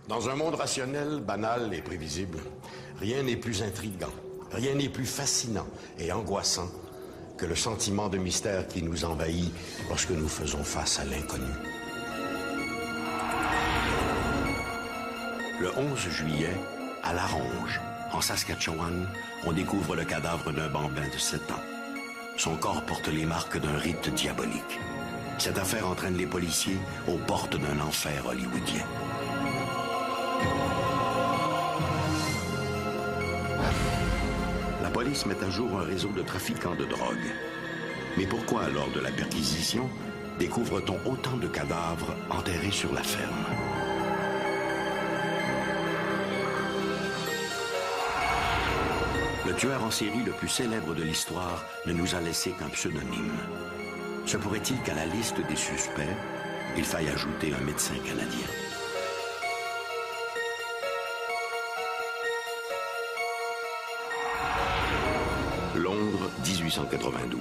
Dans un monde rationnel, banal et prévisible, rien n'est plus intriguant, rien n'est plus fascinant et angoissant que le sentiment de mystère qui nous envahit lorsque nous faisons face à l'inconnu. Le 11 juillet, à La Ronge, en Saskatchewan, on découvre le cadavre d'un bambin de 7 ans. Son corps porte les marques d'un rite diabolique. Cette affaire entraîne les policiers aux portes d'un enfer hollywoodien. La police met à jour un réseau de trafiquants de drogue. Mais pourquoi, lors de la perquisition, découvre-t-on autant de cadavres enterrés sur la ferme? Le tueur en série le plus célèbre de l'histoire ne nous a laissé qu'un pseudonyme. Se pourrait-il qu'à la liste des suspects, il faille ajouter un médecin canadien? Londres, 1892.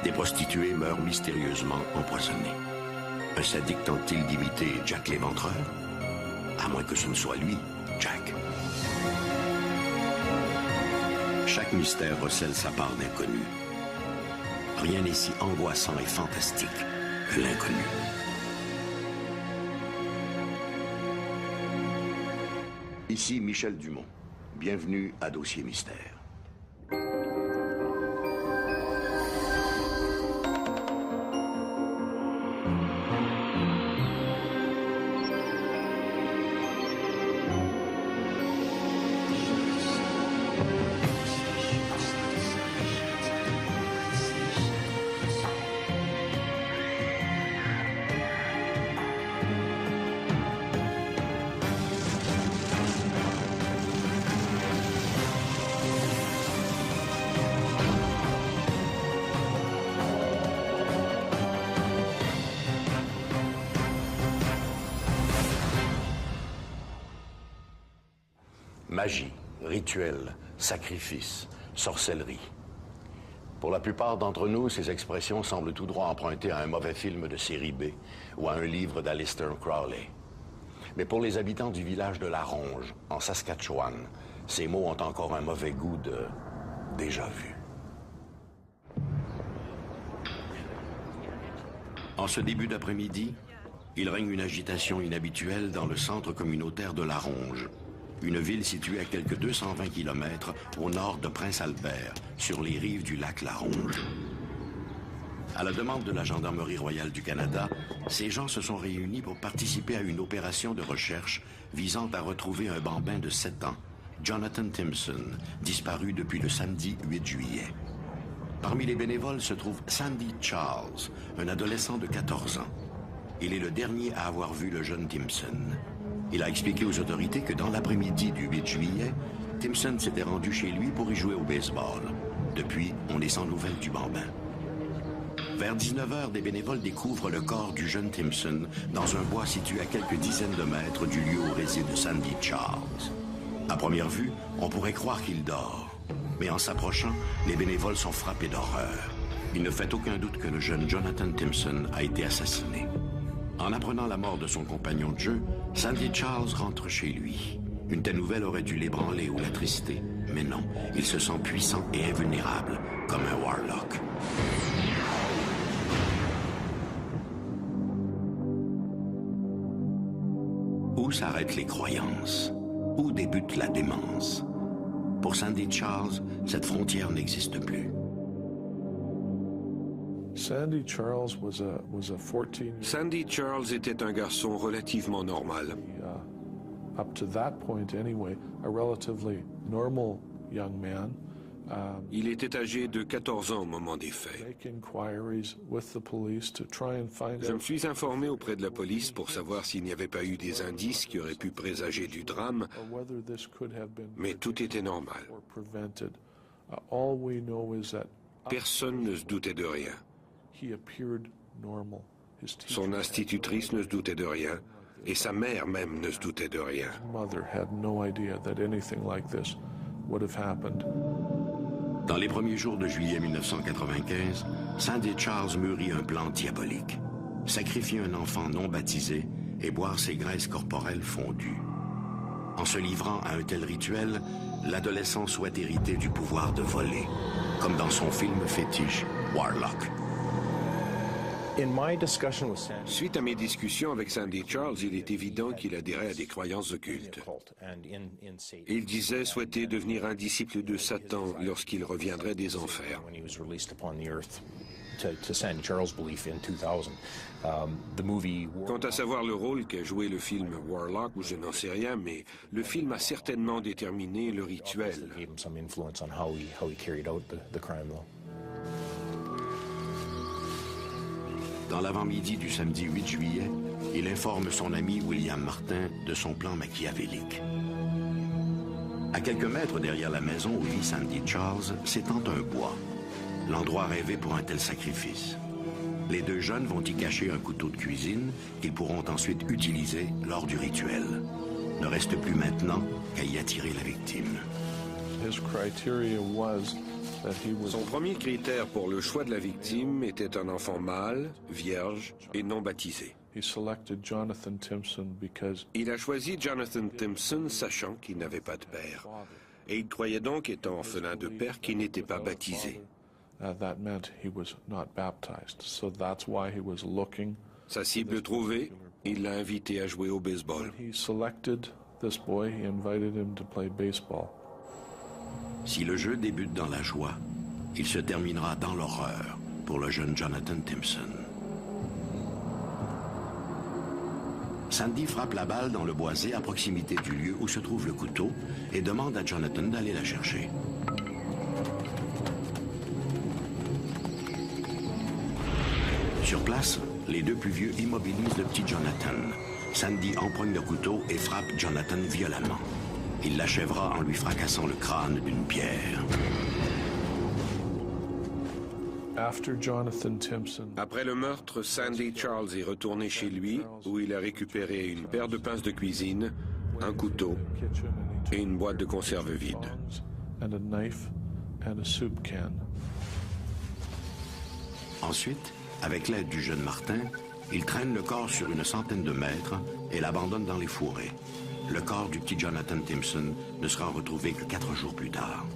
Des prostituées meurent mystérieusement empoisonnées. Un sadique tente-t-il d'imiter Jack l'Éventreur? À moins que ce ne soit lui, Jack. Chaque mystère recèle sa part d'inconnu. Rien n'est si angoissant et fantastique que l'inconnu. Ici Michel Dumont. Bienvenue à Dossier Mystère. Magie, rituel, sacrifice, sorcellerie. Pour la plupart d'entre nous, ces expressions semblent tout droit empruntées à un mauvais film de série B ou à un livre d'Aleister Crowley. Mais pour les habitants du village de La Ronge, en Saskatchewan, ces mots ont encore un mauvais goût de déjà vu. En ce début d'après-midi, il règne une agitation inhabituelle dans le centre communautaire de La Ronge, une ville située à quelques 220 km au nord de Prince-Albert, sur les rives du lac La Ronge. À la demande de la Gendarmerie royale du Canada, ces gens se sont réunis pour participer à une opération de recherche visant à retrouver un bambin de 7 ans, Jonathan Timpson, disparu depuis le samedi 8 juillet. Parmi les bénévoles se trouve Sandy Charles, un adolescent de 14 ans. Il est le dernier à avoir vu le jeune Timpson. Il a expliqué aux autorités que dans l'après-midi du 8 juillet, Timpson s'était rendu chez lui pour y jouer au baseball. Depuis, on est sans nouvelles du bambin. Vers 19h, des bénévoles découvrent le corps du jeune Timpson dans un bois situé à quelques dizaines de mètres du lieu où réside Sandy Charles. À première vue, on pourrait croire qu'il dort. Mais en s'approchant, les bénévoles sont frappés d'horreur. Il ne fait aucun doute que le jeune Jonathan Timpson a été assassiné. En apprenant la mort de son compagnon de jeu, Sandy Charles rentre chez lui. Une telle nouvelle aurait dû l'ébranler ou l'attrister. Mais non, il se sent puissant et invulnérable, comme un warlock. Où s'arrêtent les croyances? Où débute la démence? Pour Sandy Charles, cette frontière n'existe plus. Sandy Charles était un garçon relativement normal. Up to that point anyway, a relatively normal young man. Il était âgé de 14 ans au moment des faits. Je me suis informé auprès de la police pour savoir s'il n'y avait pas eu des indices qui auraient pu présager du drame, mais tout était normal. Personne ne se doutait de rien. Son institutrice ne se doutait de rien, et sa mère même ne se doutait de rien. Dans les premiers jours de juillet 1995, Sandy Charles mûrit un plan diabolique. Sacrifier un enfant non baptisé et boire ses graisses corporelles fondues. En se livrant à un tel rituel, l'adolescent souhaite hériter du pouvoir de voler, comme dans son film fétiche Warlock. Suite à mes discussions avec Sandy Charles, il est évident qu'il adhérait à des croyances occultes. Il disait souhaiter devenir un disciple de Satan lorsqu'il reviendrait des enfers. Quant à savoir le rôle qu'a joué le film Warlock, je n'en sais rien, mais le film a certainement déterminé le rituel. Dans l'avant-midi du samedi 8 juillet, il informe son ami William Martin de son plan machiavélique. À quelques mètres derrière la maison où vit Sandy Charles s'étend un bois, l'endroit rêvé pour un tel sacrifice. Les deux jeunes vont y cacher un couteau de cuisine qu'ils pourront ensuite utiliser lors du rituel. Ne reste plus maintenant qu'à y attirer la victime. Son premier critère pour le choix de la victime était un enfant mâle, vierge et non baptisé. Il a choisi Jonathan Timpson sachant qu'il n'avait pas de père. Et il croyait donc étant orphelin de père qui n'était pas baptisé. Sa cible trouvée, il l'a invité à jouer au baseball. Si le jeu débute dans la joie, il se terminera dans l'horreur pour le jeune Jonathan Timpson. Sandy frappe la balle dans le boisé à proximité du lieu où se trouve le couteau et demande à Jonathan d'aller la chercher. Sur place, les deux plus vieux immobilisent le petit Jonathan. Sandy empoigne le couteau et frappe Jonathan violemment. Il l'achèvera en lui fracassant le crâne d'une pierre. Après le meurtre, Sandy Charles est retourné chez lui où il a récupéré une paire de pinces de cuisine, un couteau et une boîte de conserve vide. Ensuite, avec l'aide du jeune Martin, il traîne le corps sur une centaine de mètres et l'abandonne dans les fourrés. Le corps du petit Jonathan Timpson ne sera retrouvé que 4 jours plus tard.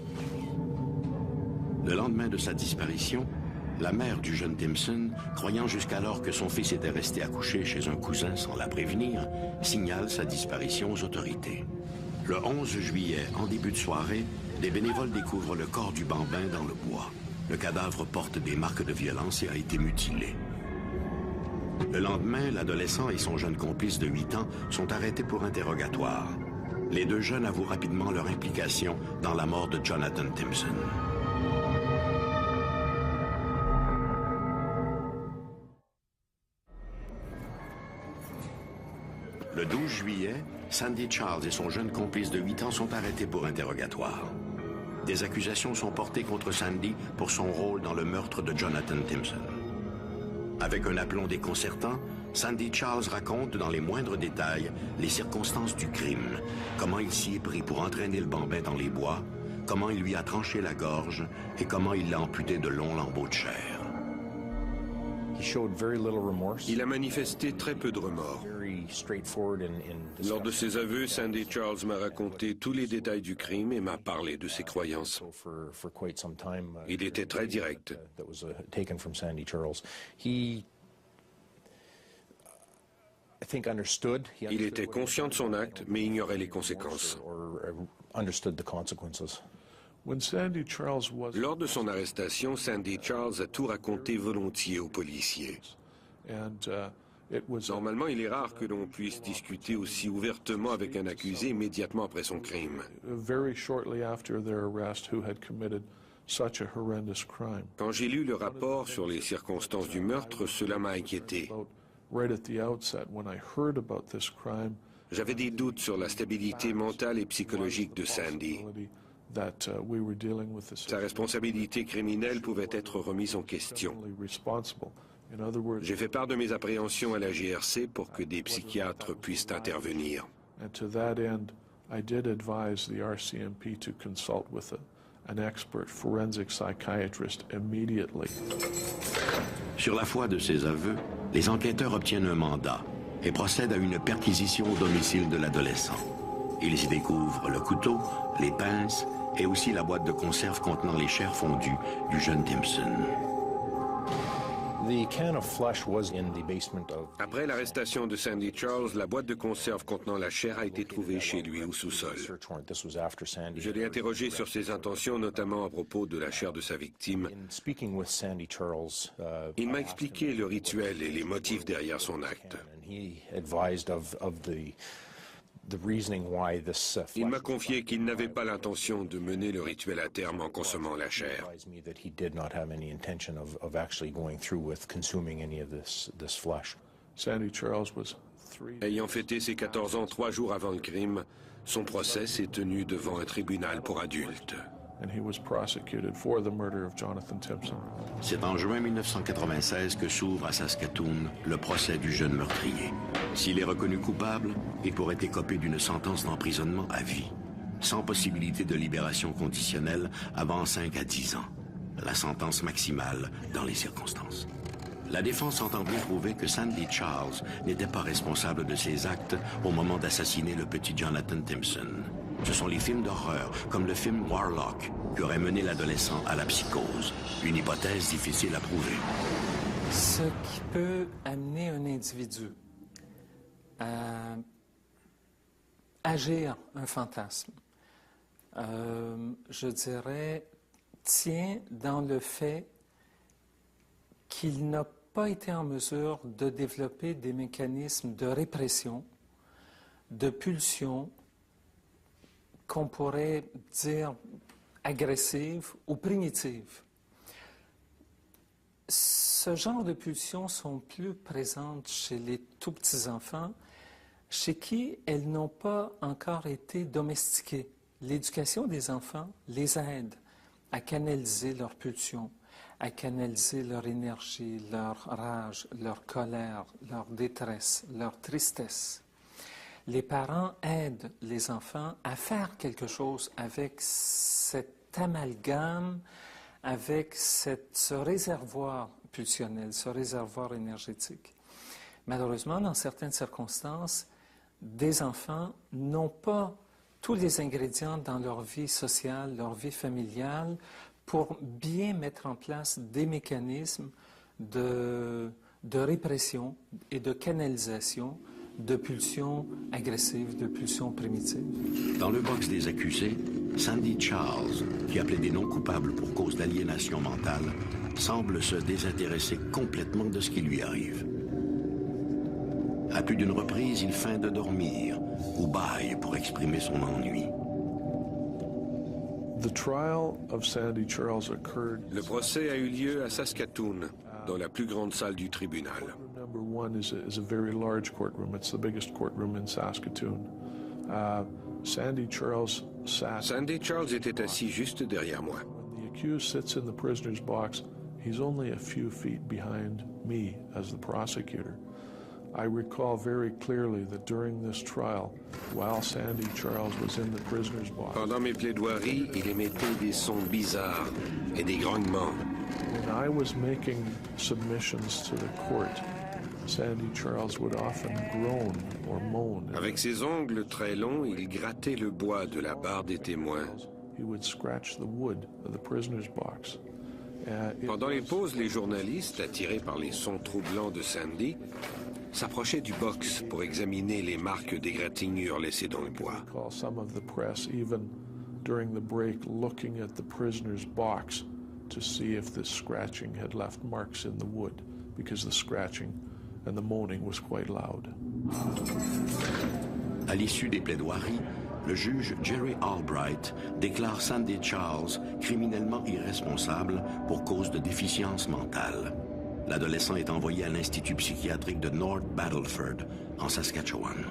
Le lendemain de sa disparition, la mère du jeune Timpson, croyant jusqu'alors que son fils était resté accouché chez un cousin sans la prévenir, signale sa disparition aux autorités. Le 11 juillet, en début de soirée, des bénévoles découvrent le corps du bambin dans le bois. Le cadavre porte des marques de violence et a été mutilé. Le lendemain, l'adolescent et son jeune complice de 8 ans sont arrêtés pour interrogatoire. Les deux jeunes avouent rapidement leur implication dans la mort de Jonathan Timpson. Le 12 juillet, Sandy Charles et son jeune complice de 8 ans sont arrêtés pour interrogatoire. Des accusations sont portées contre Sandy pour son rôle dans le meurtre de Jonathan Timpson. Avec un aplomb déconcertant, Sandy Charles raconte dans les moindres détails les circonstances du crime, comment il s'y est pris pour entraîner le bambin dans les bois, comment il lui a tranché la gorge et comment il l'a amputé de longs lambeaux de chair. Il a manifesté très peu de remords. Lors de ses aveux, Sandy Charles m'a raconté tous les détails du crime et m'a parlé de ses croyances. Il était très direct. Il était conscient de son acte, mais ignorait les conséquences. Lors de son arrestation, Sandy Charles a tout raconté volontiers aux policiers. Normalement, il est rare que l'on puisse discuter aussi ouvertement avec un accusé immédiatement après son crime. Quand j'ai lu le rapport sur les circonstances du meurtre, cela m'a inquiété. J'avais des doutes sur la stabilité mentale et psychologique de Sandy. Sa responsabilité criminelle pouvait être remise en question. J'ai fait part de mes appréhensions à la GRC pour que des psychiatres puissent intervenir. Sur la foi de ses aveux, les enquêteurs obtiennent un mandat et procède à une perquisition au domicile de l'adolescent. Ils y découvrent le couteau, les pinces et aussi la boîte de conserve contenant les chairs fondues du jeune Timpson. Après l'arrestation de Sandy Charles, la boîte de conserve contenant la chair a été trouvée chez lui au sous-sol. Je l'ai interrogé sur ses intentions, notamment à propos de la chair de sa victime. Il m'a expliqué le rituel et les motifs derrière son acte. Il m'a confié qu'il n'avait pas l'intention de mener le rituel à terme en consommant la chair. Ayant fêté ses 14 ans 3 jours avant le crime, son procès s'est tenu devant un tribunal pour adultes. C'est en juin 1996 que s'ouvre à Saskatoon le procès du jeune meurtrier. S'il est reconnu coupable, il pourrait écoper d'une sentence d'emprisonnement à vie, sans possibilité de libération conditionnelle avant 5 à 10 ans, la sentence maximale dans les circonstances. La défense entend bien prouver que Sandy Charles n'était pas responsable de ses actes au moment d'assassiner le petit Jonathan Timpson. Ce sont les films d'horreur, comme le film Warlock, qui aurait mené l'adolescent à la psychose. Une hypothèse difficile à prouver. Ce qui peut amener un individu à agir un fantasme, je dirais, tient dans le fait qu'il n'a pas été en mesure de développer des mécanismes de répression, de pulsion, qu'on pourrait dire agressive ou primitive. Ce genre de pulsions sont plus présentes chez les tout petits enfants, chez qui elles n'ont pas encore été domestiquées. L'éducation des enfants les aide à canaliser leurs pulsions, à canaliser leur énergie, leur rage, leur colère, leur détresse, leur tristesse. Les parents aident les enfants à faire quelque chose avec cet amalgame, avec ce réservoir pulsionnel, ce réservoir énergétique. Malheureusement, dans certaines circonstances, des enfants n'ont pas tous les ingrédients dans leur vie sociale, leur vie familiale, pour bien mettre en place des mécanismes de répression et de canalisation de pulsions agressives, de pulsions primitives. Dans le box des accusés, Sandy Charles, qui appelait des non-coupables pour cause d'aliénation mentale, semble se désintéresser complètement de ce qui lui arrive. À plus d'une reprise, il feint de dormir ou bâille pour exprimer son ennui. Le procès a eu lieu à Saskatoon, dans la plus grande salle du tribunal. Number one is a very large courtroom. It's the biggest courtroom in Saskatoon. Sandy Charles sat. Sandy Charles était assis juste derrière moi. When the accused sits in the prisoner's box, he's only a few feet behind me as the prosecutor. I recall very clearly that during this trial, while Sandy Charles was in the prisoner's box, pendant mes plaidoiries, il émettait des sons bizarres et des grognements. when I was making submissions to the court, Sandy Charles would often groan or moan. Avec ses ongles très longs, il grattait le bois de la barre des témoins. He would scratch the wood of the prisoner's box. Pendant les pauses, les journalistes, attirés par les sons troublants de Sandy, s'approchaient du box pour examiner les marques d'égratignures laissées dans le bois. Some of the press, even during the break, looking at the prisoner's box to see if the scratching had left marks in the wood, because the scratching and the moaning was quite loud. À l'issue des plaidoiries, le juge Jerry Albright déclare Sandy Charles criminellement irresponsable pour cause de déficience mentale. L'adolescent est envoyé à l'Institut psychiatrique de North Battleford, en Saskatchewan.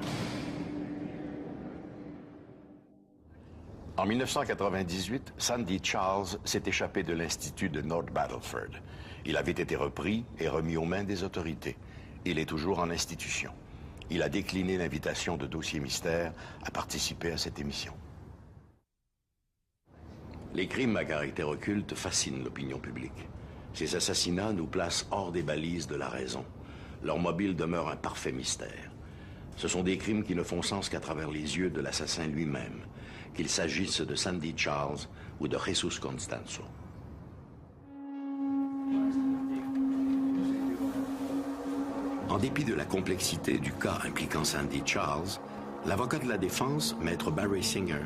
En 1998, Sandy Charles s'est échappé de l'Institut de North Battleford. Il avait été repris et remis aux mains des autorités. Il est toujours en institution. Il a décliné l'invitation de Dossier Mystère à participer à cette émission. Les crimes à caractère occulte fascinent l'opinion publique. Ces assassinats nous placent hors des balises de la raison. Leur mobile demeure un parfait mystère. Ce sont des crimes qui ne font sens qu'à travers les yeux de l'assassin lui-même, qu'il s'agisse de Sandy Charles ou de Jesus Constanzo. En dépit de la complexité du cas impliquant Sandy Charles, l'avocat de la défense, maître Barry Singer,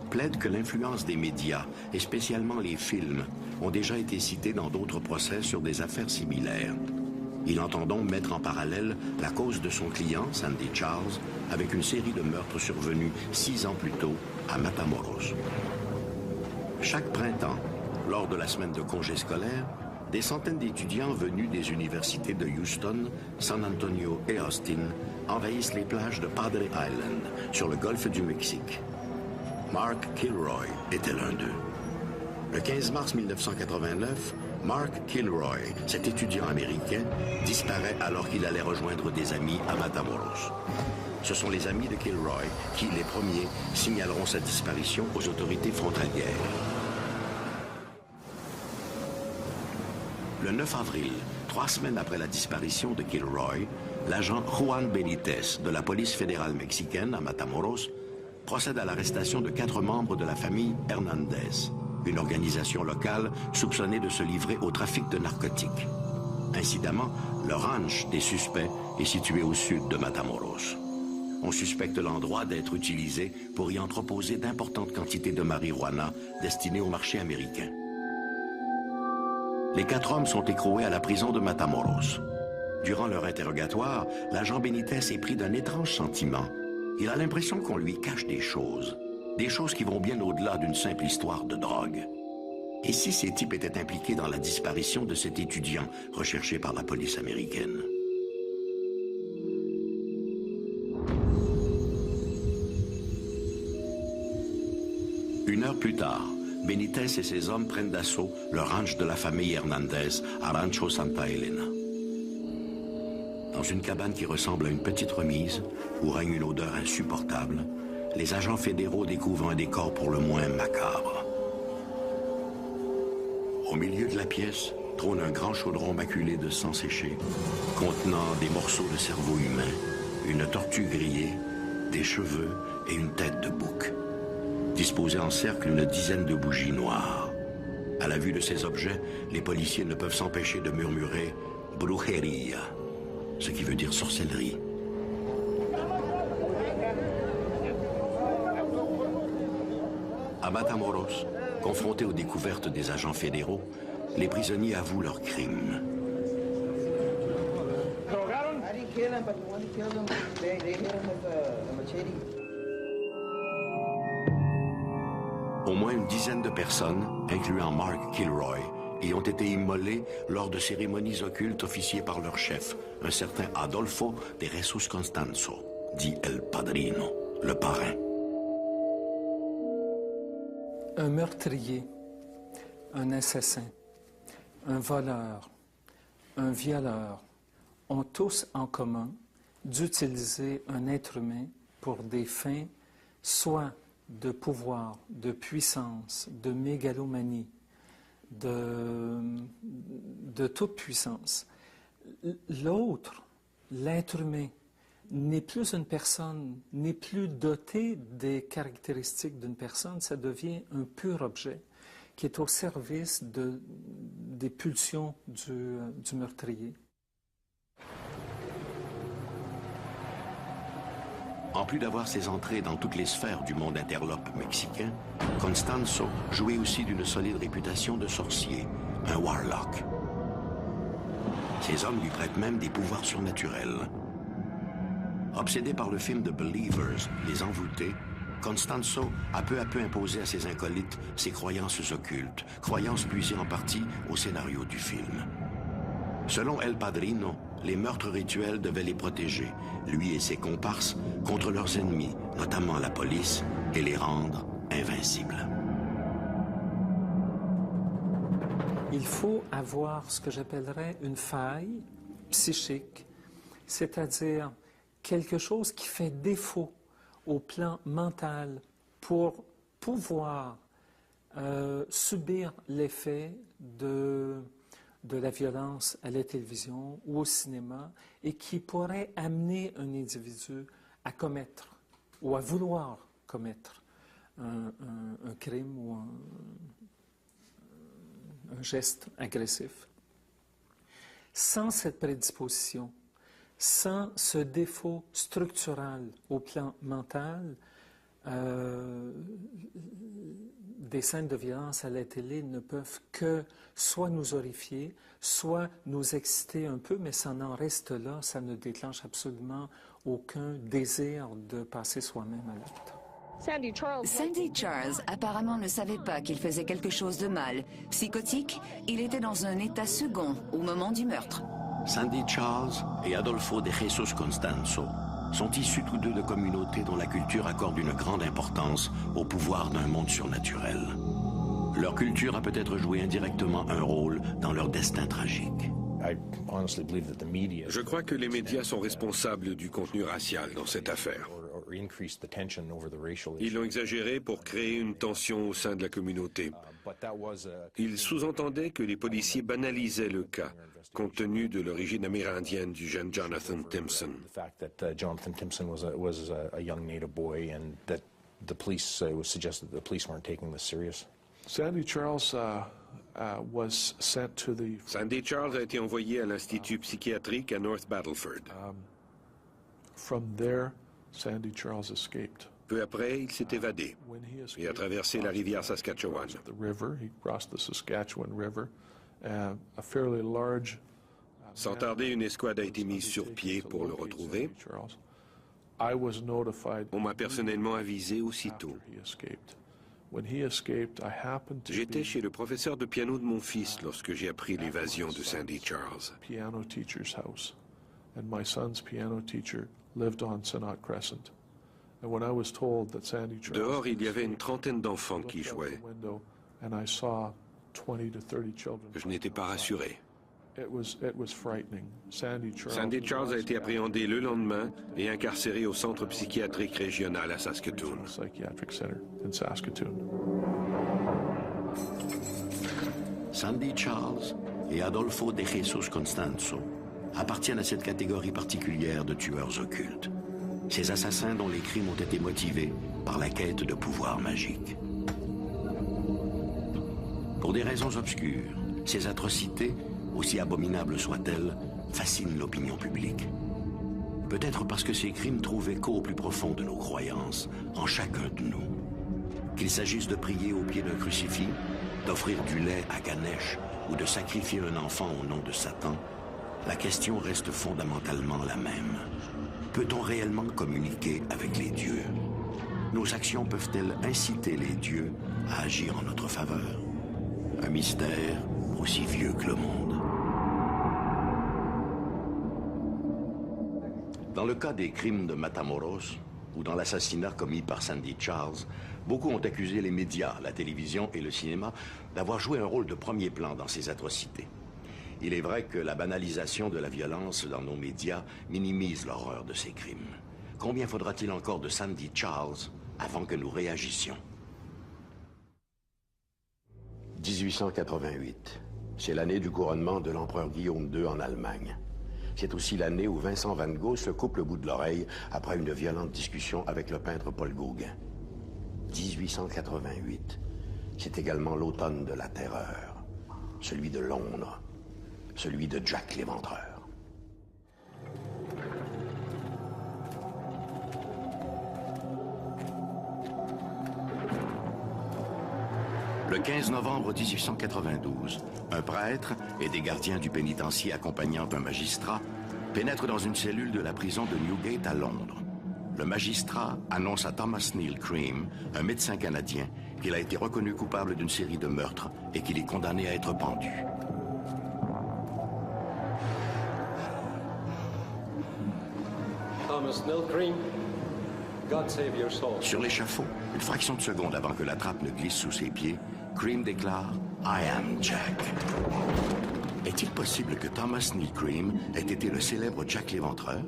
plaide que l'influence des médias, et spécialement les films, ont déjà été cités dans d'autres procès sur des affaires similaires. Il entend donc mettre en parallèle la cause de son client, Sandy Charles, avec une série de meurtres survenus 6 ans plus tôt à Matamoros. Chaque printemps, lors de la semaine de congé scolaire, des centaines d'étudiants venus des universités de Houston, San Antonio et Austin envahissent les plages de Padre Island, sur le golfe du Mexique. Mark Kilroy était l'un d'eux. Le 15 mars 1989, Mark Kilroy, cet étudiant américain, disparaît alors qu'il allait rejoindre des amis à Matamoros. Ce sont les amis de Kilroy qui, les premiers, signaleront sa disparition aux autorités frontalières. Le 9 avril, 3 semaines après la disparition de Kilroy, l'agent Juan Benitez de la police fédérale mexicaine à Matamoros procède à l'arrestation de 4 membres de la famille Hernandez, une organisation locale soupçonnée de se livrer au trafic de narcotiques. Incidemment, le ranch des suspects est situé au sud de Matamoros. On suspecte l'endroit d'être utilisé pour y entreposer d'importantes quantités de marijuana destinées au marché américain. Les 4 hommes sont écroués à la prison de Matamoros. Durant leur interrogatoire, l'agent Benitez est pris d'un étrange sentiment. Il a l'impression qu'on lui cache des choses qui vont bien au-delà d'une simple histoire de drogue. Et si ces types étaient impliqués dans la disparition de cet étudiant recherché par la police américaine? Une heure plus tard, Benitez et ses hommes prennent d'assaut le ranch de la famille Hernandez à Rancho Santa Elena. Dans une cabane qui ressemble à une petite remise, où règne une odeur insupportable, les agents fédéraux découvrent un décor pour le moins macabre. Au milieu de la pièce trône un grand chaudron maculé de sang séché, contenant des morceaux de cerveau humain, une tortue grillée, des cheveux et une tête de bouc. Disposés en cercle, une dizaine de bougies noires. À la vue de ces objets, les policiers ne peuvent s'empêcher de murmurer « brujeria », ce qui veut dire sorcellerie. À Matamoros, confrontés aux découvertes des agents fédéraux, les prisonniers avouent leurs crimes. Au moins une dizaine de personnes, incluant Mark Kilroy, y ont été immolées lors de cérémonies occultes officiées par leur chef, un certain Adolfo de Jesus Constanzo, dit El Padrino, le parrain. Un meurtrier, un assassin, un voleur, un violeur ont tous en commun d'utiliser un être humain pour des fins soit de pouvoir, de puissance, de mégalomanie, de toute puissance. L'autre, l'être humain, n'est plus une personne, n'est plus doté des caractéristiques d'une personne, ça devient un pur objet qui est au service des pulsions du meurtrier. En plus d'avoir ses entrées dans toutes les sphères du monde interlope mexicain, Constanzo jouait aussi d'une solide réputation de sorcier, un warlock. Ces hommes lui prêtent même des pouvoirs surnaturels. Obsédé par le film de Believers, Les Envoûtés, Constanzo a peu à peu imposé à ses acolytes ses croyances occultes, croyances puisées en partie au scénario du film. Selon El Padrino, les meurtres rituels devaient les protéger, lui et ses comparses, contre leurs ennemis, notamment la police, et les rendre invincibles. Il faut avoir ce que j'appellerais une faille psychique, c'est-à-dire quelque chose qui fait défaut au plan mental pour pouvoir subir l'effet de la violence à la télévision ou au cinéma et qui pourrait amener un individu à commettre ou à vouloir commettre un crime ou un geste agressif. Sans cette prédisposition, sans ce défaut structural au plan mental, des scènes de violence à la télé ne peuvent que soit nous horrifier, soit nous exciter un peu, mais ça n'en reste là, ça ne déclenche absolument aucun désir de passer soi-même à l'acte. Sandy Charles apparemment ne savait pas qu'il faisait quelque chose de mal. Psychotique, il était dans un état second au moment du meurtre. Sandy Charles et Adolfo de Jesus Constanzo sont issus tous deux de communautés dont la culture accorde une grande importance au pouvoir d'un monde surnaturel. Leur culture a peut-être joué indirectement un rôle dans leur destin tragique. Je crois que les médias sont responsables du contenu racial dans cette affaire. Ils l'ont exagéré pour créer une tension au sein de la communauté. Ils sous-entendaient que les policiers banalisaient le cas, compte tenu de l'origine amérindienne du jeune Jonathan Timpson. Jonathan Timpson was a young native boy, and that the police suggested that the police weren't taking this serious. Sandy Charles was sent to the... Sandy Charles a été envoyé à l'institut psychiatrique à North Battleford. From there, Sandy Charles escaped. Peu après, il s'est évadé et a traversé la rivière Saskatchewan. The river, he crossed the Saskatchewan River. A fairly large... Sans tarder, une escouade a été mise sur pied pour le retrouver. On m'a personnellement avisé aussitôt. J'étais chez le professeur de piano de mon fils lorsque j'ai appris l'évasion de Sandy Charles. Piano teacher's house, and my son's piano teacher lived on Synod Crescent. And when I was told that Sandy Charles... Dehors, il y avait une trentaine d'enfants qui jouaient. And I saw 20 to 30 children. Je n'étais pas rassuré. It was frightening. Sandy Charles a été appréhendé le lendemain et incarcéré au centre psychiatrique régional à Saskatoon. Psychiatric Center in Saskatoon. Sandy Charles et Adolfo de Jesus Constanzo appartiennent à cette catégorie particulière de tueurs occultes. Ces assassins dont les crimes ont été motivés par la quête de pouvoir magique. Pour des raisons obscures, ces atrocités, aussi abominables soient-elles, fascinent l'opinion publique. Peut-être parce que ces crimes trouvent écho au plus profond de nos croyances, en chacun de nous. Qu'il s'agisse de prier au pied d'un crucifix, d'offrir du lait à Ganesh ou de sacrifier un enfant au nom de Satan, la question reste fondamentalement la même. Peut-on réellement communiquer avec les dieux? Nos actions peuvent-elles inciter les dieux à agir en notre faveur? Un mystère aussi vieux que le monde. Dans le cas des crimes de Matamoros, ou dans l'assassinat commis par Sandy Charles, beaucoup ont accusé les médias, la télévision et le cinéma d'avoir joué un rôle de premier plan dans ces atrocités. Il est vrai que la banalisation de la violence dans nos médias minimise l'horreur de ces crimes. Combien faudra-t-il encore de Sandy Charles avant que nous réagissions? 1888. C'est l'année du couronnement de l'empereur Guillaume II en Allemagne. C'est aussi l'année où Vincent van Gogh se coupe le bout de l'oreille après une violente discussion avec le peintre Paul Gauguin. 1888. C'est également l'automne de la terreur. Celui de Londres. Celui de Jack l'Éventreur. Le 15 novembre 1892, un prêtre et des gardiens du pénitencier accompagnant un magistrat pénètrent dans une cellule de la prison de Newgate à Londres. Le magistrat annonce à Thomas Neal Cream, un médecin canadien, qu'il a été reconnu coupable d'une série de meurtres et qu'il est condamné à être pendu. Thomas Neal Cream, God save your soul. Sur l'échafaud, une fraction de seconde avant que la trappe ne glisse sous ses pieds, Cream déclare « I am Jack ». Est-il possible que Thomas Neal Cream ait été le célèbre Jack l'Éventreur?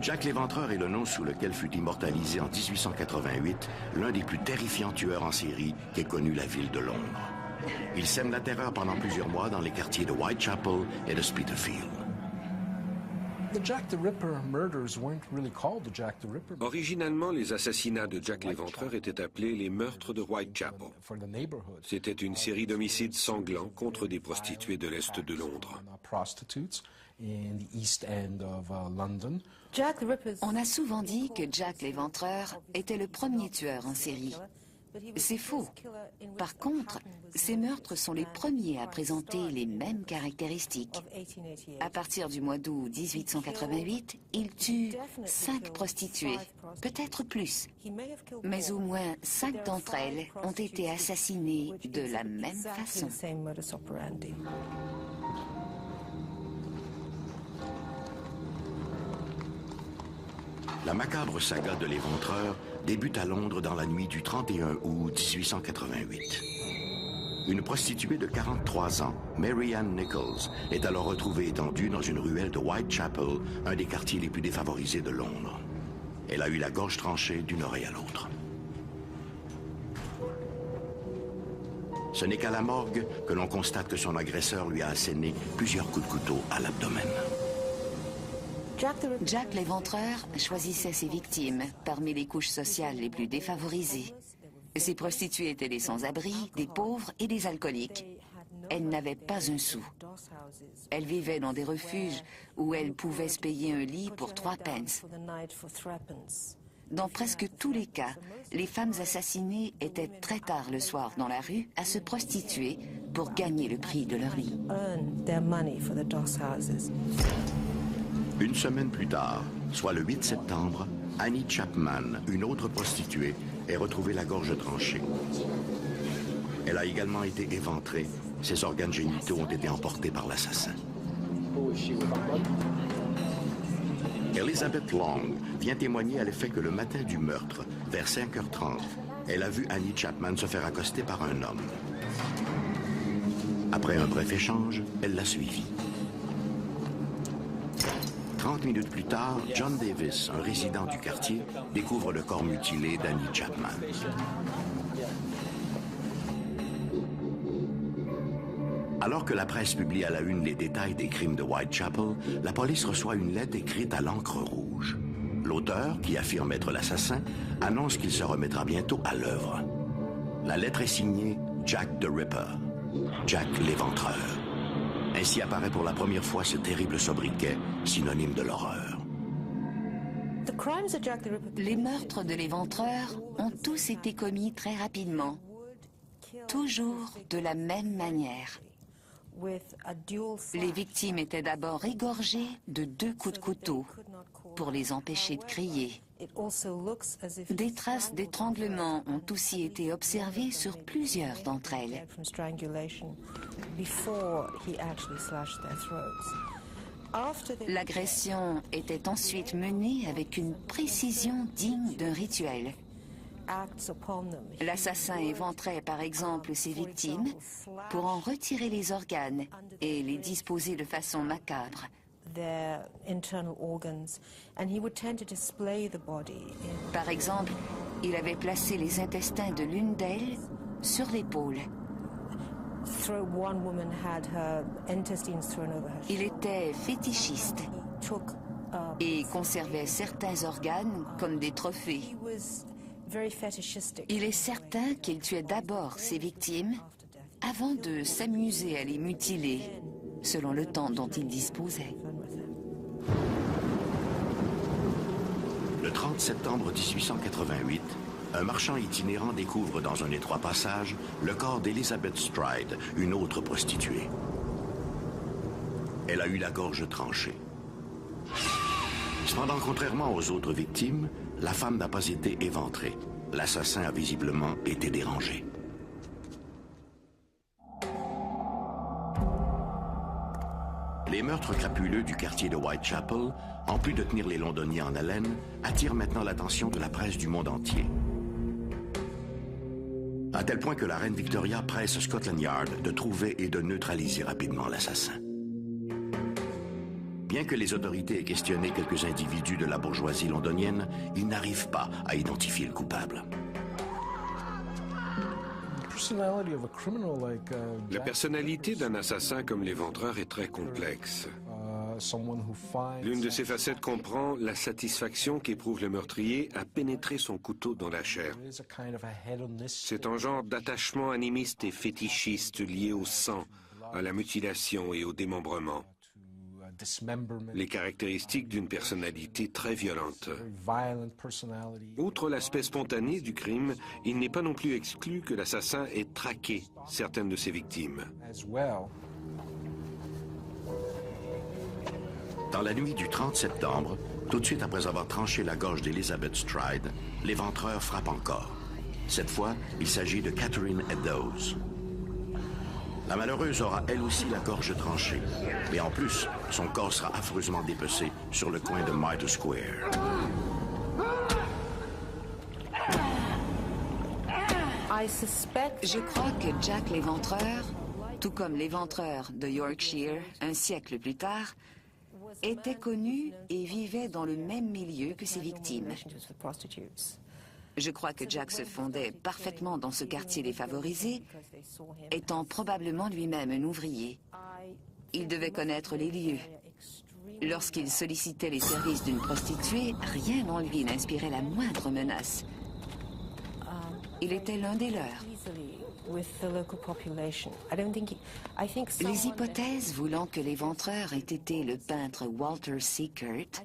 Jack l'Éventreur est le nom sous lequel fut immortalisé en 1888 l'un des plus terrifiants tueurs en série qu'ait connu la ville de Londres. Il sème la terreur pendant plusieurs mois dans les quartiers de Whitechapel et de Spitalfield. Originalement, les assassinats de Jack l'Éventreur étaient appelés les meurtres de Whitechapel. C'était une série d'homicides sanglants contre des prostituées de l'Est de Londres. On a souvent dit que Jack l'Éventreur était le premier tueur en série. C'est faux. Par contre, ces meurtres sont les premiers à présenter les mêmes caractéristiques. À partir du mois d'août 1888, il tue 5 prostituées, peut-être plus. Mais au moins 5 d'entre elles ont été assassinées de la même façon. La macabre saga de l'Éventreur débute à Londres dans la nuit du 31 août 1888. Une prostituée de 43 ans, Mary Ann Nichols, est alors retrouvée étendue dans une ruelle de Whitechapel, un des quartiers les plus défavorisés de Londres. Elle a eu la gorge tranchée d'une oreille à l'autre. Ce n'est qu'à la morgue que l'on constate que son agresseur lui a asséné plusieurs coups de couteau à l'abdomen. Jack l'Éventreur choisissait ses victimes parmi les couches sociales les plus défavorisées. Ces prostituées étaient des sans-abri, des pauvres et des alcooliques. Elles n'avaient pas un sou. Elles vivaient dans des refuges où elles pouvaient se payer un lit pour 3 pence. Dans presque tous les cas, les femmes assassinées étaient très tard le soir dans la rue à se prostituer pour gagner le prix de leur lit. Une semaine plus tard, soit le 8 septembre, Annie Chapman, une autre prostituée, est retrouvée la gorge tranchée. Elle a également été éventrée. Ses organes génitaux ont été emportés par l'assassin. Elizabeth Long vient témoigner à l'effet que le matin du meurtre, vers 5h30, elle a vu Annie Chapman se faire accoster par un homme. Après un bref échange, elle l'a suivi. 30 minutes plus tard, John Davis, un résident du quartier, découvre le corps mutilé d'Annie Chapman. Alors que la presse publie à la une les détails des crimes de Whitechapel, la police reçoit une lettre écrite à l'encre rouge. L'auteur, qui affirme être l'assassin, annonce qu'il se remettra bientôt à l'œuvre. La lettre est signée Jack the Ripper, Jack l'Éventreur. Ainsi apparaît pour la première fois ce terrible sobriquet, synonyme de l'horreur. Les meurtres de l'Éventreur ont tous été commis très rapidement, toujours de la même manière. Les victimes étaient d'abord égorgées de 2 coups de couteau pour les empêcher de crier. Des traces d'étranglement ont aussi été observées sur plusieurs d'entre elles. L'agression était ensuite menée avec une précision digne d'un rituel. L'assassin éventrait par exemple ses victimes pour en retirer les organes et les disposer de façon macabre. Par exemple, il avait placé les intestins de l'une d'elles sur l'épaule. Il était fétichiste et conservait certains organes comme des trophées. Il est certain qu'il tuait d'abord ses victimes avant de s'amuser à les mutiler, selon le temps dont il disposait. Le 30 septembre 1888, un marchand itinérant découvre dans un étroit passage le corps d'Elizabeth Stride, une autre prostituée. Elle a eu la gorge tranchée. Cependant, contrairement aux autres victimes, la femme n'a pas été éventrée. L'assassin a visiblement été dérangé. Les meurtres crapuleux du quartier de Whitechapel, en plus de tenir les Londoniens en haleine, attirent maintenant l'attention de la presse du monde entier. À tel point que la reine Victoria presse Scotland Yard de trouver et de neutraliser rapidement l'assassin. Bien que les autorités aient questionné quelques individus de la bourgeoisie londonienne, ils n'arrivent pas à identifier le coupable. La personnalité d'un assassin comme l'Éventreur est très complexe. L'une de ses facettes comprend la satisfaction qu'éprouve le meurtrier à pénétrer son couteau dans la chair. C'est un genre d'attachement animiste et fétichiste lié au sang, à la mutilation et au démembrement. Les caractéristiques d'une personnalité très violente. Outre l'aspect spontané du crime, il n'est pas non plus exclu que l'assassin ait traqué certaines de ses victimes. Dans la nuit du 30 septembre, tout de suite après avoir tranché la gorge d'Elizabeth Stride, l'Éventreur frappe encore. Cette fois, il s'agit de Catherine Eddowes. La malheureuse aura elle aussi la gorge tranchée. Mais en plus, son corps sera affreusement dépecé sur le coin de Mitre Square. Je crois que Jack l'Éventreur, tout comme l'Éventreur de Yorkshire un siècle plus tard, était connu et vivait dans le même milieu que ses victimes. Je crois que Jack se fondait parfaitement dans ce quartier défavorisé, étant probablement lui-même un ouvrier. Il devait connaître les lieux. Lorsqu'il sollicitait les services d'une prostituée, rien en lui n'inspirait la moindre menace. Il était l'un des leurs. Les hypothèses voulant que l'Éventreur ait été le peintre Walter Sickert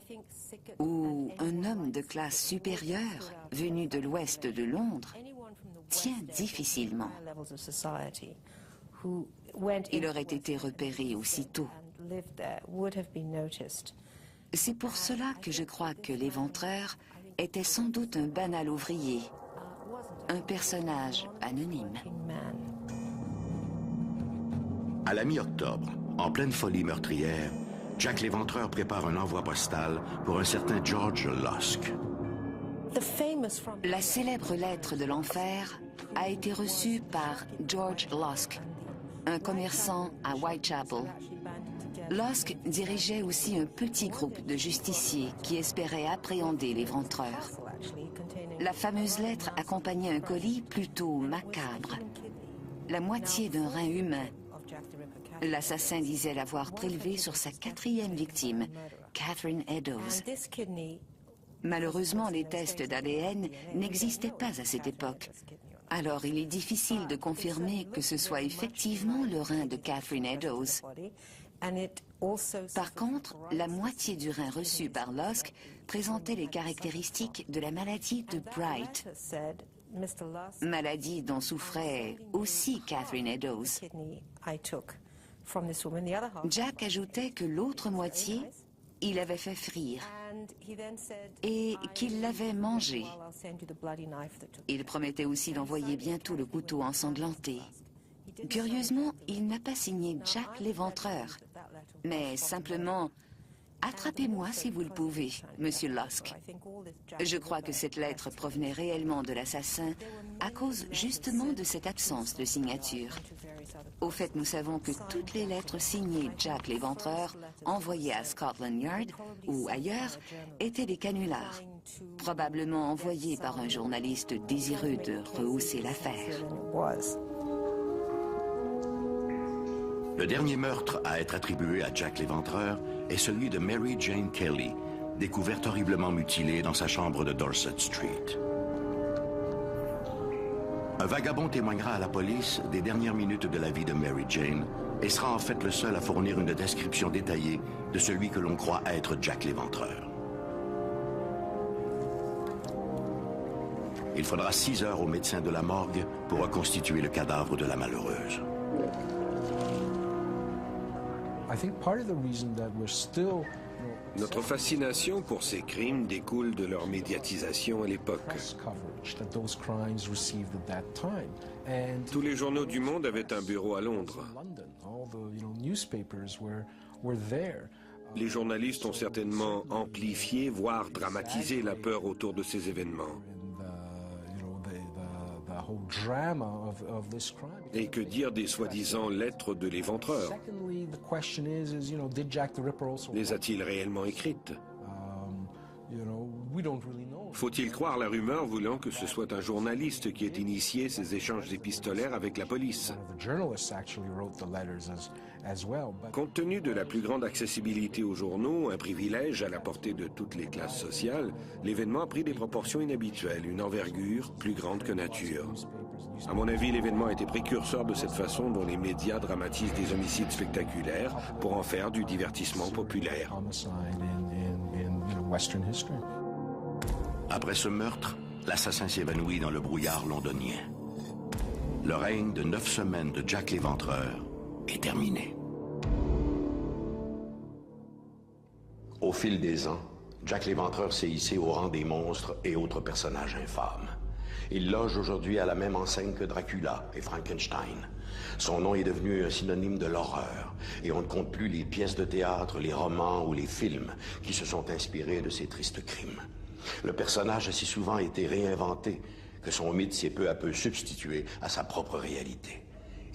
ou un homme de classe supérieure venu de l'ouest de Londres tient difficilement. Il aurait été repéré aussitôt. C'est pour cela que je crois que l'Éventreur était sans doute un banal ouvrier, un personnage anonyme. À la mi-octobre, en pleine folie meurtrière, Jack l'Éventreur prépare un envoi postal pour un certain George Lusk. La célèbre lettre de l'enfer a été reçue par George Lusk, un commerçant à Whitechapel. Lusk dirigeait aussi un petit groupe de justiciers qui espéraient appréhender l'Éventreur. La fameuse lettre accompagnait un colis plutôt macabre, la moitié d'un rein humain. L'assassin disait l'avoir prélevé sur sa quatrième victime, Catherine Eddowes. Malheureusement, les tests d'ADN n'existaient pas à cette époque. Alors, il est difficile de confirmer que ce soit effectivement le rein de Catherine Eddowes. Par contre, la moitié du rein reçu par Lusk présentait les caractéristiques de la maladie de Bright, maladie dont souffrait aussi Catherine Eddowes. Jack ajoutait que l'autre moitié, il avait fait frire et qu'il l'avait mangé. Il promettait aussi d'envoyer bientôt le couteau ensanglanté. Curieusement, il n'a pas signé Jack l'Éventreur, mais simplement « Attrapez-moi si vous le pouvez, Monsieur Lusk ». Je crois que cette lettre provenait réellement de l'assassin à cause justement de cette absence de signature. Au fait, nous savons que toutes les lettres signées Jack l'Éventreur, envoyées à Scotland Yard ou ailleurs, étaient des canulars, probablement envoyés par un journaliste désireux de rehausser l'affaire. Le dernier meurtre à être attribué à Jack l'Éventreur est celui de Mary Jane Kelly, découverte horriblement mutilée dans sa chambre de Dorset Street. Un vagabond témoignera à la police des dernières minutes de la vie de Mary Jane et sera en fait le seul à fournir une description détaillée de celui que l'on croit être Jack l'Éventreur. Il faudra 6 heures au médecin de la morgue pour reconstituer le cadavre de la malheureuse. Notre fascination pour ces crimes découle de leur médiatisation à l'époque. Tous les journaux du monde avaient un bureau à Londres. Les journalistes ont certainement amplifié, voire dramatisé la peur autour de ces événements. Et que dire des soi-disant lettres de l'Éventreur? Les a-t-il réellement écrites? Faut-il croire la rumeur voulant que ce soit un journaliste qui ait initié ces échanges épistolaires avec la police? Compte tenu de la plus grande accessibilité aux journaux, un privilège à la portée de toutes les classes sociales, l'événement a pris des proportions inhabituelles, une envergure plus grande que nature. À mon avis, l'événement a été précurseur de cette façon dont les médias dramatisent des homicides spectaculaires pour en faire du divertissement populaire. Après ce meurtre, l'assassin s'évanouit dans le brouillard londonien. Le règne de 9 semaines de Jack l'Éventreur est terminé. Au fil des ans, Jack l'Éventreur s'est hissé au rang des monstres et autres personnages infâmes. Il loge aujourd'hui à la même enseigne que Dracula et Frankenstein. Son nom est devenu un synonyme de l'horreur, et on ne compte plus les pièces de théâtre, les romans ou les films qui se sont inspirés de ces tristes crimes. Le personnage a si souvent été réinventé que son mythe s'est peu à peu substitué à sa propre réalité.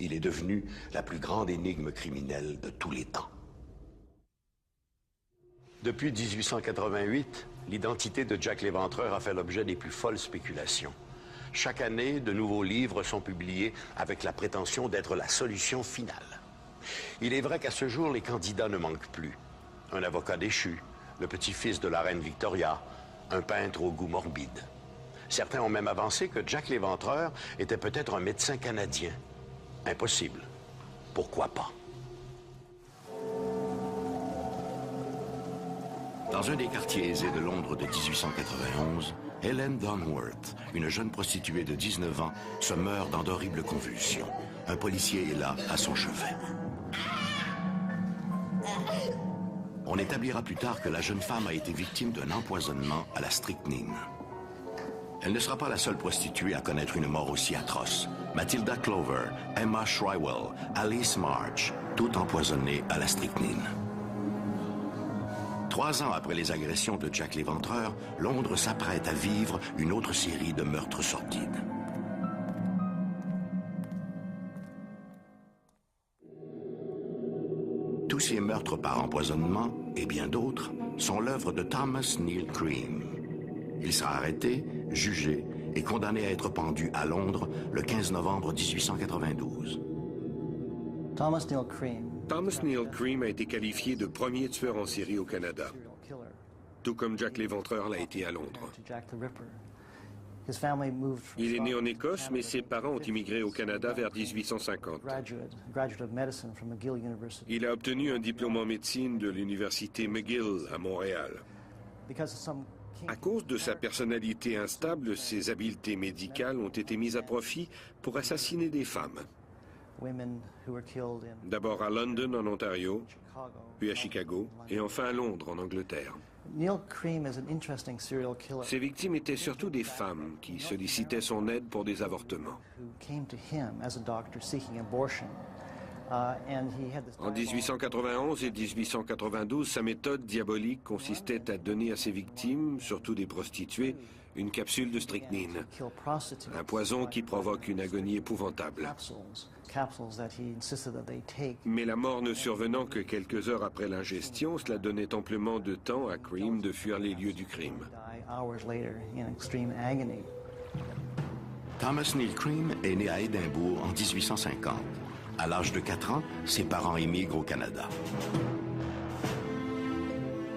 Il est devenu la plus grande énigme criminelle de tous les temps. Depuis 1888, l'identité de Jack l'Éventreur a fait l'objet des plus folles spéculations. Chaque année, de nouveaux livres sont publiés avec la prétention d'être la solution finale. Il est vrai qu'à ce jour, les candidats ne manquent plus. Un avocat déchu, le petit-fils de la reine Victoria, un peintre au goût morbide. Certains ont même avancé que Jack l'Éventreur était peut-être un médecin canadien. Impossible. Pourquoi pas? Dans un des quartiers aisés de Londres de 1891, Helen Donworth, une jeune prostituée de 19 ans, se meurt dans d'horribles convulsions. Un policier est là, à son chevet. On établira plus tard que la jeune femme a été victime d'un empoisonnement à la strychnine. Elle ne sera pas la seule prostituée à connaître une mort aussi atroce. Matilda Clover, Emma Shrywell, Alice March, toutes empoisonnées à la strychnine. 3 ans après les agressions de Jack l'Éventreur, Londres s'apprête à vivre une autre série de meurtres sordides. Tous ces meurtres par empoisonnement, et bien d'autres, sont l'œuvre de Thomas Neal Cream. Il sera arrêté, jugé et condamné à être pendu à Londres le 15 novembre 1892. Thomas Neal Cream a été qualifié de premier tueur en série au Canada, tout comme Jack l'Éventreur l'a été à Londres. Il est né en Écosse, mais ses parents ont immigré au Canada vers 1850. Il a obtenu un diplôme en médecine de l'université McGill à Montréal. À cause de sa personnalité instable, ses habiletés médicales ont été mises à profit pour assassiner des femmes. D'abord à London, en Ontario, puis à Chicago, et enfin à Londres, en Angleterre. Ses victimes étaient surtout des femmes qui sollicitaient son aide pour des avortements. En 1891 et 1892, sa méthode diabolique consistait à donner à ses victimes, surtout des prostituées, une capsule de strychnine, un poison qui provoque une agonie épouvantable. Mais la mort ne survenant que quelques heures après l'ingestion, cela donnait amplement de temps à Cream de fuir les lieux du crime. Thomas Neal Cream est né à Édimbourg en 1850. À l'âge de 4 ans, ses parents émigrent au Canada.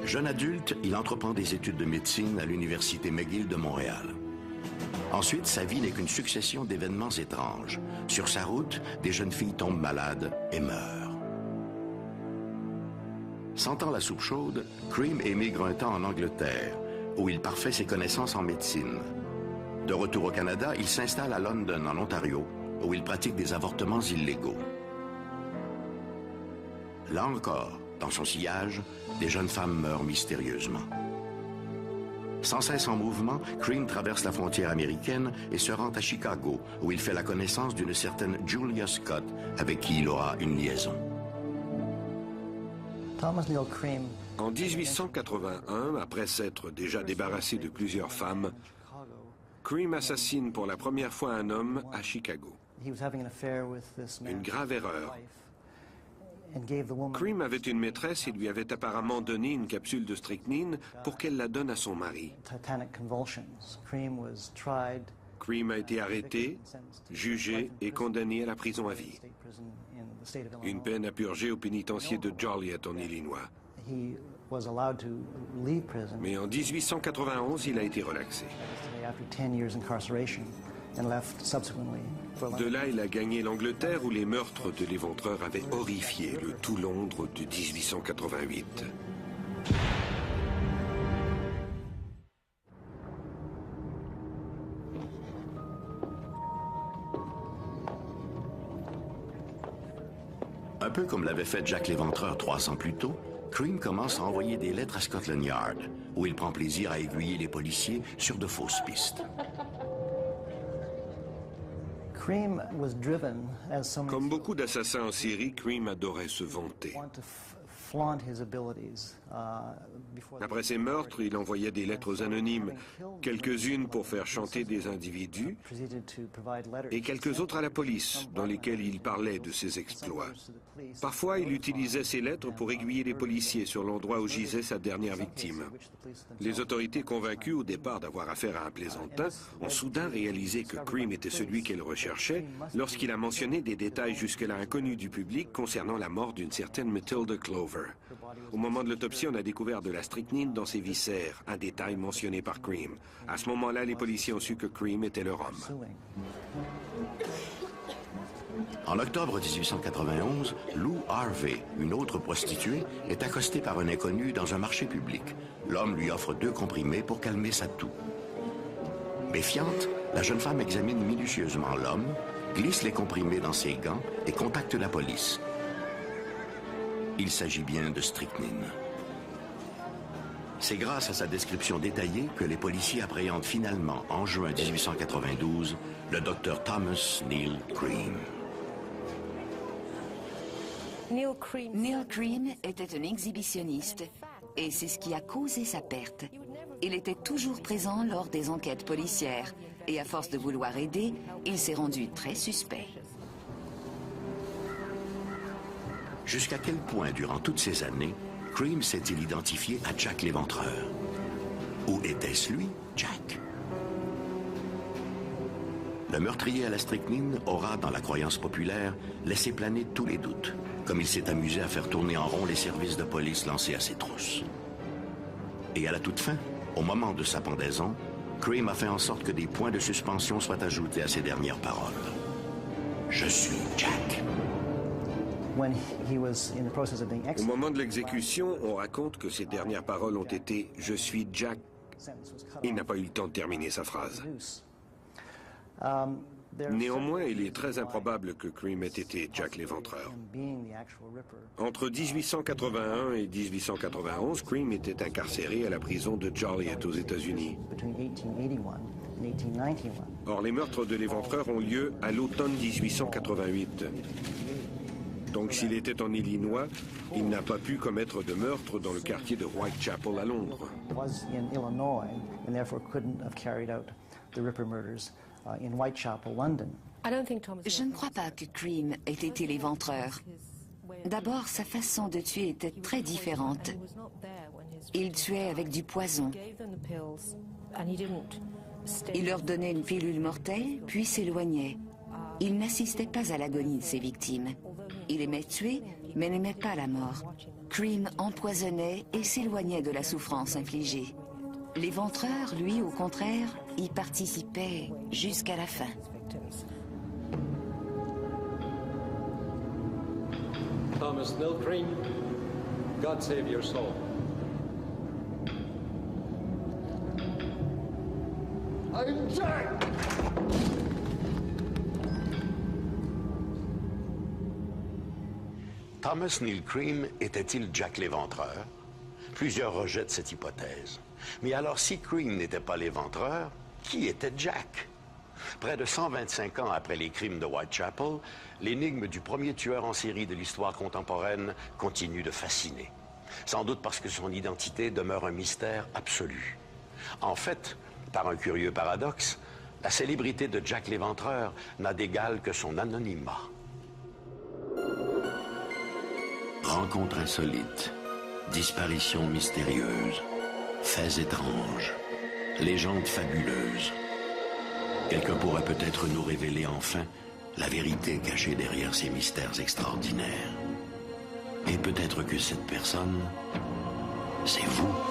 Jeune adulte, il entreprend des études de médecine à l'université McGill de Montréal. Ensuite, sa vie n'est qu'une succession d'événements étranges. Sur sa route, des jeunes filles tombent malades et meurent. Sentant la soupe chaude, Cream émigre un temps en Angleterre, où il parfait ses connaissances en médecine. De retour au Canada, il s'installe à London, en Ontario, où il pratique des avortements illégaux. Là encore, dans son sillage, des jeunes femmes meurent mystérieusement. Sans cesse en mouvement, Cream traverse la frontière américaine et se rend à Chicago, où il fait la connaissance d'une certaine Julia Scott, avec qui il aura une liaison. En 1881, après s'être déjà débarrassé de plusieurs femmes, Cream assassine pour la première fois un homme à Chicago. Une grave erreur. Cream avait une maîtresse et lui avait apparemment donné une capsule de strychnine pour qu'elle la donne à son mari. Cream a été arrêté, jugé et condamné à la prison à vie. Une peine à purger au pénitencier de Joliet en Illinois. Mais en 1891, il a été relaxé. De là, il a gagné l'Angleterre où les meurtres de l'éventreur avaient horrifié le tout Londres de 1888. Un peu comme l'avait fait Jack l'Éventreur 300 plus tôt, Cream commence à envoyer des lettres à Scotland Yard, où il prend plaisir à aiguiller les policiers sur de fausses pistes. Comme beaucoup d'assassins en série, Cream adorait se vanter. Après ses meurtres, il envoyait des lettres anonymes, quelques-unes pour faire chanter des individus et quelques autres à la police, dans lesquelles il parlait de ses exploits. Parfois, il utilisait ces lettres pour aiguiller les policiers sur l'endroit où gisait sa dernière victime. Les autorités, convaincues au départ d'avoir affaire à un plaisantin, ont soudain réalisé que Cream était celui qu'elles recherchaient lorsqu'il a mentionné des détails jusque-là inconnus du public concernant la mort d'une certaine Matilda Clover. Au moment de l'autopsie, on a découvert de la strychnine dans ses viscères, un détail mentionné par Cream. À ce moment-là, les policiers ont su que Cream était leur homme. En octobre 1891, Lou Harvey, une autre prostituée, est accostée par un inconnu dans un marché public. L'homme lui offre 2 comprimés pour calmer sa toux. Méfiante, la jeune femme examine minutieusement l'homme, glisse les comprimés dans ses gants et contacte la police. Il s'agit bien de strychnine. C'est grâce à sa description détaillée que les policiers appréhendent finalement, en juin 1892, le docteur Thomas Neal Cream. Neal Cream était un exhibitionniste et c'est ce qui a causé sa perte. Il était toujours présent lors des enquêtes policières et à force de vouloir aider, il s'est rendu très suspect. Jusqu'à quel point, durant toutes ces années, Cream s'est-il identifié à Jack l'Éventreur? Ou était-ce lui, Jack? Le meurtrier à la strychnine aura, dans la croyance populaire, laissé planer tous les doutes, comme il s'est amusé à faire tourner en rond les services de police lancés à ses trousses. Et à la toute fin, au moment de sa pendaison, Cream a fait en sorte que des points de suspension soient ajoutés à ses dernières paroles. « Je suis Jack ». Au moment de l'exécution, on raconte que ses dernières paroles ont été « Je suis Jack ». Il n'a pas eu le temps de terminer sa phrase. Néanmoins, il est très improbable que Cream ait été Jack l'Éventreur. Entre 1881 et 1891, Cream était incarcéré à la prison de Joliet aux États-Unis. Or, les meurtres de l'Éventreur ont lieu à l'automne 1888. Donc, s'il était en Illinois, il n'a pas pu commettre de meurtre dans le quartier de Whitechapel à Londres. Je ne crois pas que Cream ait été l'éventreur. D'abord, sa façon de tuer était très différente. Il tuait avec du poison. Il leur donnait une pilule mortelle, puis s'éloignait. Il n'assistait pas à l'agonie de ses victimes. Il aimait tuer, mais n'aimait pas la mort. Cream empoisonnait et s'éloignait de la souffrance infligée. L'éventreur, lui, au contraire, y participait jusqu'à la fin. Thomas Neal Cream, God save your soul. I'm Jack! Thomas Neal Cream était-il Jack l'Éventreur? Plusieurs rejettent cette hypothèse. Mais alors, si Cream n'était pas l'Éventreur, qui était Jack? Près de 125 ans après les crimes de Whitechapel, l'énigme du premier tueur en série de l'histoire contemporaine continue de fasciner. Sans doute parce que son identité demeure un mystère absolu. En fait, par un curieux paradoxe, la célébrité de Jack l'Éventreur n'a d'égal que son anonymat. Rencontres insolites, disparitions mystérieuses, faits étranges, légendes fabuleuses. Quelqu'un pourrait peut-être nous révéler enfin la vérité cachée derrière ces mystères extraordinaires. Et peut-être que cette personne, c'est vous.